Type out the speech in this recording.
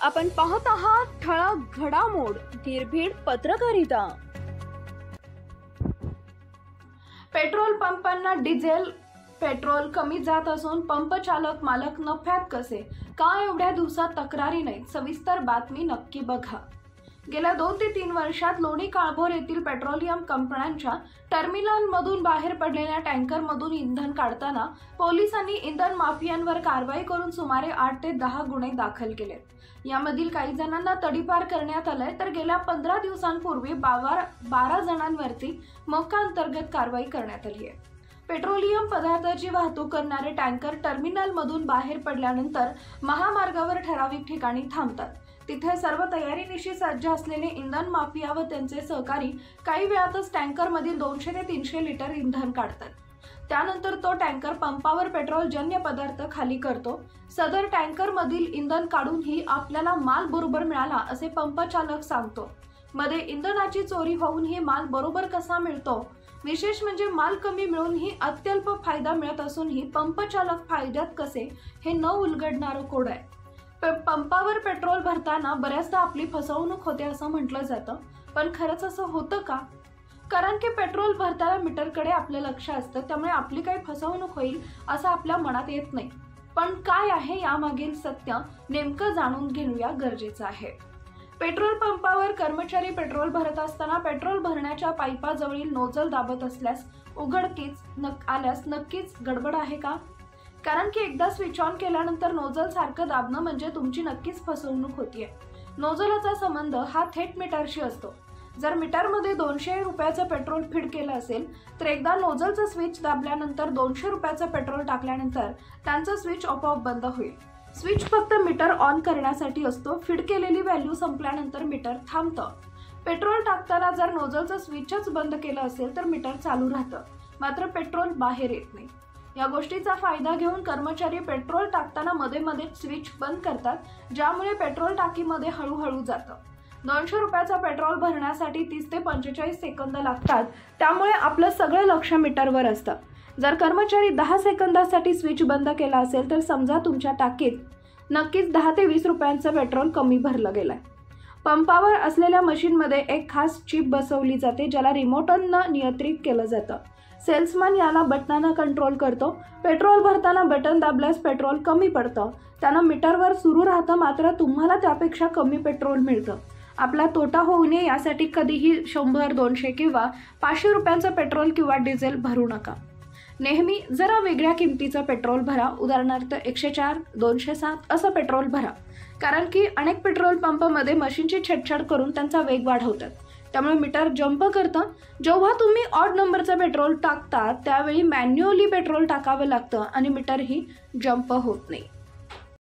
आपण पाहत आहात ठळक घडामोड निर्भीड पत्रकारिता। पेट्रोल पंपांना डिझेल पेट्रोल कमी जात असून पंप चालक मालक नफ्यात कसे? का एवढ्या दिवसात तक्रारी नाहीत? सविस्तर बातमी नक्की बघा। गेल्या 2 ते 3 वर्षात लोणी काळभोर येथील पेट्रोलियम कंपन्यांच्या टर्मिनलमधून बाहेर पडलेल्या टँकरमधून इंधन काढताना पोलिसांनी इंधन माफियांवर कारवाई करून सुमारे 8 ते 10 गुन्हे दाखल केलेत। यामधील काही जणांना तडीपार करण्यात आलंय, तर गेल्या 15 दिवसांपूर्वी 12 जणांवरती मोक्का अंतर्गत कारवाई करण्यात आली आहे। पेट्रोलियम पदार्थाची वाहतूक करणारे टँकर टर्मिनलमधून बाहेर पडल्यानंतर महामार्गावर ठराविक ठिकाणी थांबतात। तिथे सर्व तयारीनिशी सज्ज असलेले इंधन माफिया व त्यांचे सहकारी काही वेळातच टँकरमधील 200 ते 300 लिटर इंधन काढतात। त्यानंतर तो टँकर पंपावर पेट्रोलजन्य पदार्थ खाली करतो। सदर टँकरमधील इंधन काढूनही आपल्याला माल बरोबर मिळाला असे पंप चालक सांगतो। मध्ये इंधनाची चोरी होऊनही माल बरोबर कसा मिळतो? विशेष म्हणजे माल कमी मिळूनही अत्यल्प फायदा मिळत असूनही पंप चालक फायद्यात कसे, हे न उलगडणारं कोड आहे। पंपावर पेट्रोल भरताना बऱ्याचदा आपली फसवणूक होते असं म्हटलं जातं, पण खरंच असं होतं का? कारण की पेट्रोल भरताना मीटरकडे आपलं लक्ष असतं, त्यामुळे आपली काही फसवणूक होईल असं आपल्या मनात येत नाही। पण काय आहे यामागील सत्य, नेमकं जाणून घेणं गरजेचं आहे। पेट्रोल पंपावर कर्मचारी पेट्रोल भरत असताना पेट्रोल भरण्याच्या पाईपाजवळील नोझल दाबत असल्यास उघडकीस आल्यास नक्कीच गडबड आहे का? कारण की एकदा स्विच ऑन केल्यानंतर नोझल सारखं दाबणं म्हणजे तुमची नक्कीच फसवणूक होतीये। नोझलचा संबंध हा थेट मीटरशी असतो। जर मीटरमध्ये 200 रुपयाचं पेट्रोल फीड केलं असेल, तर एकदा नोझलचं स्विच दाबल्यानंतर 200 रुपयाचं पेट्रोल टाकल्यानंतर त्यांचं स्विच आपोआप बंद होईल। स्विच फक्त मीटर ऑन करण्यासाठी असतो। फीड केलेली व्हॅल्यू संपल्यानंतर मीटर थांबतं। पेट्रोल टाकताना जर नोझलचं स्विचच बंद केलं असेल तर मीटर चालू राहतं, मात्र पेट्रोल बाहेर येत नाही। या गोष्टीचा फायदा घेऊन कर्मचारी पेट्रोल टाकताना मध्ये स्विच बंद करतात, ज्यामुळे पेट्रोल टाकीमध्ये हळूहळू जातं। 200 रुपयाचा पेट्रोल भरण्यासाठी 30 ते 45 सेकंद लागतात, त्यामुळे आपलं सगळं लक्ष मीटरवर असतं। जर कर्मचारी 10 सेकंदासाठी स्विच बंद केला असेल तर समजा तुमच्या टाकीत नक्कीच 10 ते 20 रुपयांचं पेट्रोल कमी भरलं गेलंय। पंपावर असलेल्या मशीनमध्ये एक खास चिप बसवली जाते, ज्याला रिमोटनं नियंत्रित केलं जातं। सेल्समन याला बटनानं कंट्रोल करतो। पेट्रोल भरताना बटन दाबल्यास पेट्रोल कमी पडतं, त्यानं मीटरवर सुरू राहतं, मात्र तुम्हाला त्यापेक्षा कमी पेट्रोल मिळतं। आपला तोटा होऊ नये यासाठी कधीही 100, 200 किंवा 500 रुपयांचं पेट्रोल किंवा डिझेल भरू नका। नेहमी जरा वेगळ्या किमतीचं पेट्रोल भरा, उदाहरणार्थ 104, 207 असं पेट्रोल भरा। कारण की अनेक पेट्रोल पंपमध्ये मशीनची छेडछाड करून त्यांचा वेग वाढवतात, त्यामुळे मीटर जंप करतं। जेव्हा तुम्ही ऑड नंबरचं पेट्रोल टाकता त्यावेळी मॅन्युअली पेट्रोल टाकावं लागतं आणि मीटरही जंप होत नाही।